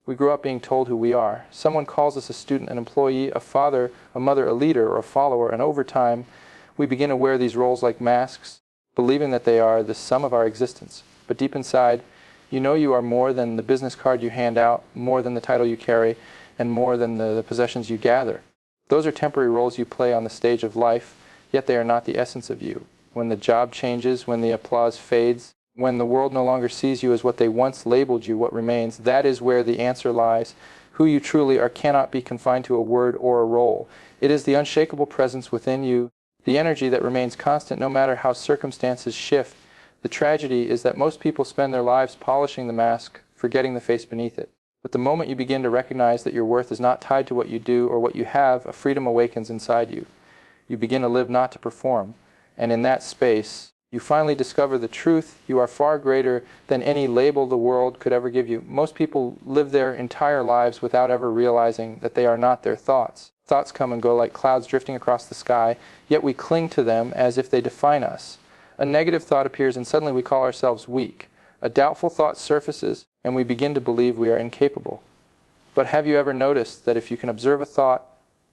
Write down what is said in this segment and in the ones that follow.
We grow up being told who we are. Someone calls us a student, an employee, a father, a mother, a leader, or a follower, and over time, we begin to wear these roles like masks, believing that they are the sum of our existence. But deep inside, you know you are more than the business card you hand out, more than the title you carry, and more than the possessions you gather. Those are temporary roles you play on the stage of life, yet they are not the essence of you. When the job changes, when the applause fades, when the world no longer sees you as what they once labeled you, what remains, that is where the answer lies. Who you truly are cannot be confined to a word or a role. It is the unshakable presence within you, the energy that remains constant no matter how circumstances shift. The tragedy is that most people spend their lives polishing the mask, forgetting the face beneath it. But the moment you begin to recognize that your worth is not tied to what you do or what you have, a freedom awakens inside you. You begin to live not to perform, and in that space, you finally discover the truth. You are far greater than any label the world could ever give you. Most people live their entire lives without ever realizing that they are not their thoughts. Thoughts come and go like clouds drifting across the sky, yet we cling to them as if they define us. A negative thought appears and suddenly we call ourselves weak. A doubtful thought surfaces and we begin to believe we are incapable. But have you ever noticed that if you can observe a thought,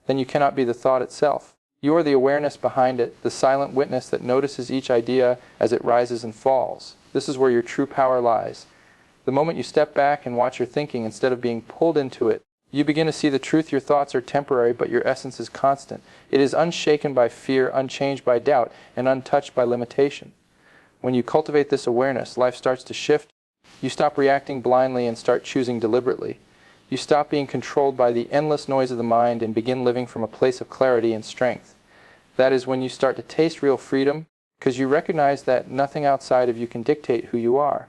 then you cannot be the thought itself? You are the awareness behind it, the silent witness that notices each idea as it rises and falls. This is where your true power lies. The moment you step back and watch your thinking instead of being pulled into it, you begin to see the truth. Your thoughts are temporary, but your essence is constant. It is unshaken by fear, unchanged by doubt, and untouched by limitation. When you cultivate this awareness, life starts to shift. You stop reacting blindly and start choosing deliberately. You stop being controlled by the endless noise of the mind and begin living from a place of clarity and strength. That is when you start to taste real freedom, because you recognize that nothing outside of you can dictate who you are.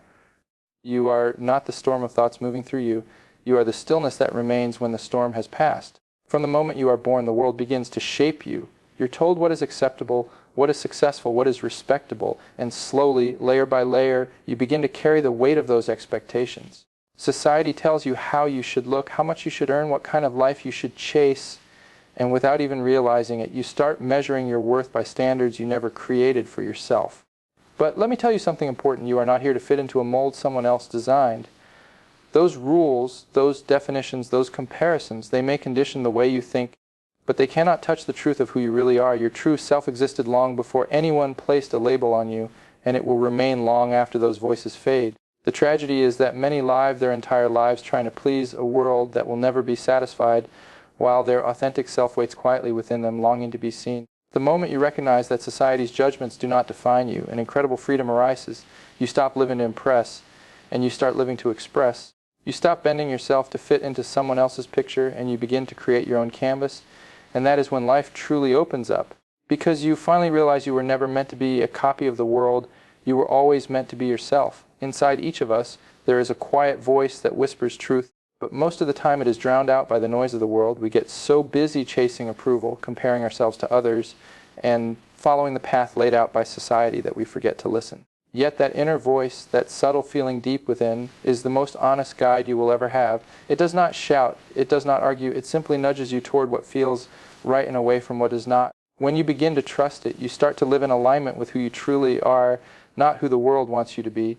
You are not the storm of thoughts moving through you. You are the stillness that remains when the storm has passed. From the moment you are born, the world begins to shape you. You're told what is acceptable, what is successful, what is respectable, and slowly, layer by layer, you begin to carry the weight of those expectations. Society tells you how you should look, how much you should earn, what kind of life you should chase, and without even realizing it, you start measuring your worth by standards you never created for yourself. But let me tell you something important. You are not here to fit into a mold someone else designed. Those rules, those definitions, those comparisons, they may condition the way you think, but they cannot touch the truth of who you really are. Your true self existed long before anyone placed a label on you, and it will remain long after those voices fade. The tragedy is that many live their entire lives trying to please a world that will never be satisfied, while their authentic self waits quietly within them, longing to be seen. The moment you recognize that society's judgments do not define you, an incredible freedom arises. You stop living to impress, and you start living to express. You stop bending yourself to fit into someone else's picture, and you begin to create your own canvas. And that is when life truly opens up, because you finally realize you were never meant to be a copy of the world. You were always meant to be yourself. Inside each of us, there is a quiet voice that whispers truth, but most of the time it is drowned out by the noise of the world. We get so busy chasing approval, comparing ourselves to others, and following the path laid out by society that we forget to listen. Yet that inner voice, that subtle feeling deep within, is the most honest guide you will ever have. It does not shout, it does not argue, it simply nudges you toward what feels right and away from what is not. When you begin to trust it, you start to live in alignment with who you truly are, not who the world wants you to be.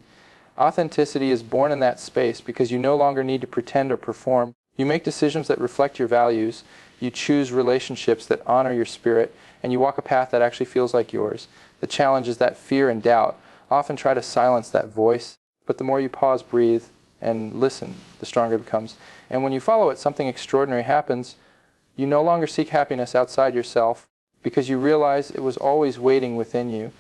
Authenticity is born in that space because you no longer need to pretend or perform. You make decisions that reflect your values, you choose relationships that honor your spirit, and you walk a path that actually feels like yours. The challenge is that fear and doubt often try to silence that voice, but the more you pause, breathe, and listen, the stronger it becomes. And when you follow it, something extraordinary happens. You no longer seek happiness outside yourself because you realize it was always waiting within you.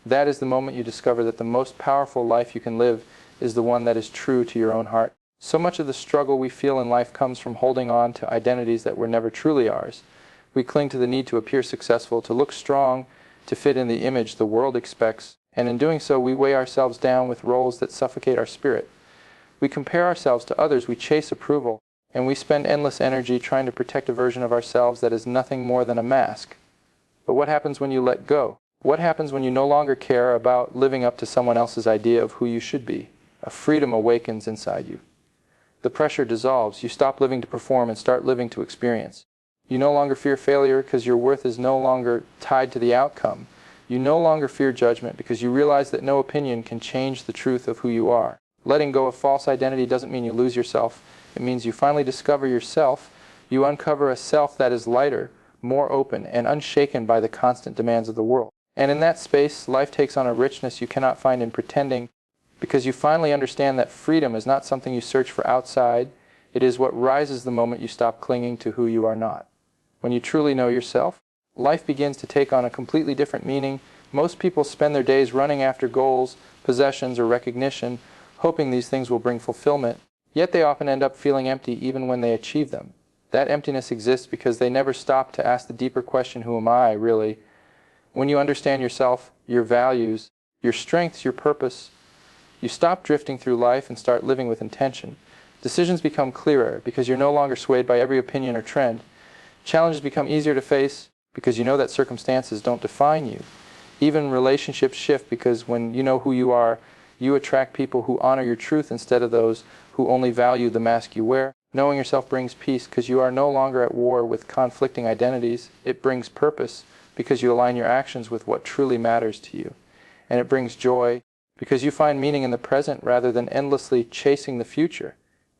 That is the moment you discover that the most powerful life you can live is the one that is true to your own heart. So much of the struggle we feel in life comes from holding on to identities that were never truly ours. We cling to the need to appear successful, to look strong, to fit in the image the world expects. And in doing so, we weigh ourselves down with roles that suffocate our spirit. We compare ourselves to others, we chase approval, and we spend endless energy trying to protect a version of ourselves that is nothing more than a mask. But what happens when you let go? What happens when you no longer care about living up to someone else's idea of who you should be? A freedom awakens inside you. The pressure dissolves. You stop living to perform and start living to experience. You no longer fear failure because your worth is no longer tied to the outcome. You no longer fear judgment because you realize that no opinion can change the truth of who you are. Letting go of false identity doesn't mean you lose yourself. It means you finally discover yourself. You uncover a self that is lighter, more open, and unshaken by the constant demands of the world. And in that space, life takes on a richness you cannot find in pretending, because you finally understand that freedom is not something you search for outside. It is what rises the moment you stop clinging to who you are not. When you truly know yourself, life begins to take on a completely different meaning. Most people spend their days running after goals, possessions, or recognition, hoping these things will bring fulfillment. Yet they often end up feeling empty even when they achieve them. That emptiness exists because they never stop to ask the deeper question, who am I, really? When you understand yourself, your values, your strengths, your purpose, you stop drifting through life and start living with intention. Decisions become clearer because you're no longer swayed by every opinion or trend. Challenges become easier to face because you know that circumstances don't define you. Even relationships shift because when you know who you are, you attract people who honor your truth instead of those who only value the mask you wear. Knowing yourself brings peace because you are no longer at war with conflicting identities. It brings purpose because you align your actions with what truly matters to you. And it brings joy because you find meaning in the present rather than endlessly chasing the future.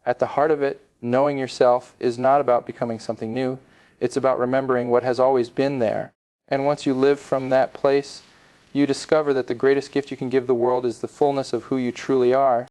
At the heart of it, knowing yourself is not about becoming something new. It's about remembering what has always been there. And once you live from that place, you discover that the greatest gift you can give the world is the fullness of who you truly are.